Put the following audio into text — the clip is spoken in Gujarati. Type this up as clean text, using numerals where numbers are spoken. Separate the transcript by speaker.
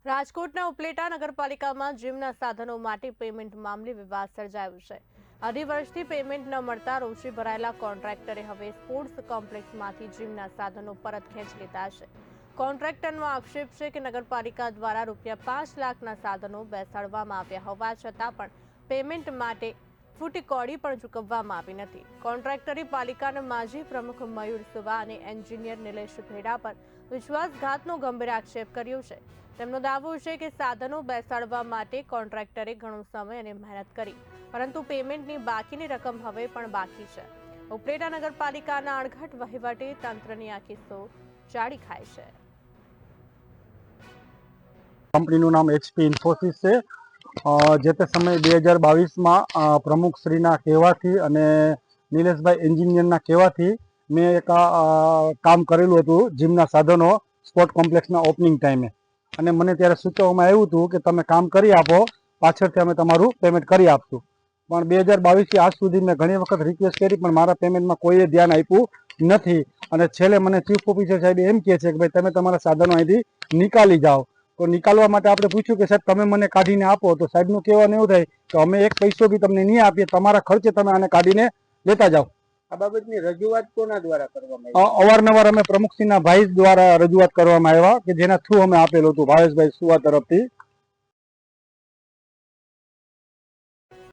Speaker 1: રાજકોટના ઉપલેટા નગરપાલિકામાં જીમના સાધનો માટે પેમેન્ટ મામલે વિવાદ સર્જાયો છે। અઢી વર્ષથી પેમેન્ટ ન મળતા રોષે ભરાયેલા કોન્ટ્રાક્ટરે હવે સ્પોર્ટ્સ કોમ્પ્લેક્સમાંથી જીમના સાધનો પરત ખેંચી લીધા છે। કોન્ટ્રાક્ટરનો આક્ષેપ છે કે નગરપાલિકા દ્વારા ₹5 લાખના સાધનો બેસાડવામાં આવ્યા હોવા છતાં પણ પેમેન્ટ માટે ફૂટી કોડી પણ ચૂકવવામાં આવી નથી। કોન્ટ્રાક્ટરે પાલિકાના માજી પ્રમુખ મયુર સુવા અને એન્જિનિયર નિલેશ ભેડા પર વિશ્વાસઘાતનો ગંભીર આક્ષેપ કર્યો છે। તેમનો દાવો છે કે સાધનો બેસાડવા માટે કોન્ટ્રાક્ટરે ઘણો સમય અને મહેનત કરી, પરંતુ પેમેન્ટની બાકીની રકમ હવે પણ બાકી છે। ઉપલેટા નગરપાલિકાના અણઘડ વહીવટી તંત્રની આ કિસ્સો જાડી ખાય છે।
Speaker 2: કંપનીનું નામ HP ઇન્ફોસિસ છે। જે તે સમયે 2022માં પ્રમુખશ્રીના કહેવાથી અને નિલેશભાઈ એન્જિનિયરના કહેવાથી મેં એક કામ કરેલું હતું જીમના સાધનો સ્પોર્ટ કોમ્પ્લેક્સના ઓપનિંગ ટાઈમે, અને મને ત્યારે સૂચવવામાં આવ્યું હતું કે તમે કામ કરી આપો, પાછળથી અમે તમારું પેમેન્ટ કરી આપશું। પણ 2022થી આજ સુધી મેં ઘણી વખત રિક્વેસ્ટ કરી, પણ મારા પેમેન્ટમાં કોઈએ ધ્યાન આપ્યું નથી। અને છેલ્લે મને ચીફ ઓફિસર સાહેબ એમ કહે છે કે ભાઈ તમે તમારા સાધનો અહીંથી નિકાલી જાઓ। તો નિકાલવા માટે આપણે પૂછ્યું કે સાહેબ તમે મને કાઢીને આપો, તો સાહેબનું કહેવાનું એવું થાય કે અમે એક પૈસો બી તમને નહીં આપીએ, તમારા ખર્ચે તમે આને કાઢીને લેતા જાઓ।
Speaker 3: આ બાબતની રજૂઆત કોના દ્વારા કરવામાં આવી?
Speaker 2: અવારનવાર અમે પ્રમુખશ્રીના ભાઈ દ્વારા રજૂઆત કરવામાં આવ્યા કે જેના થ્રુ અમે આપેલું હતું ભાવેશભાઈ સુવા તરફથી।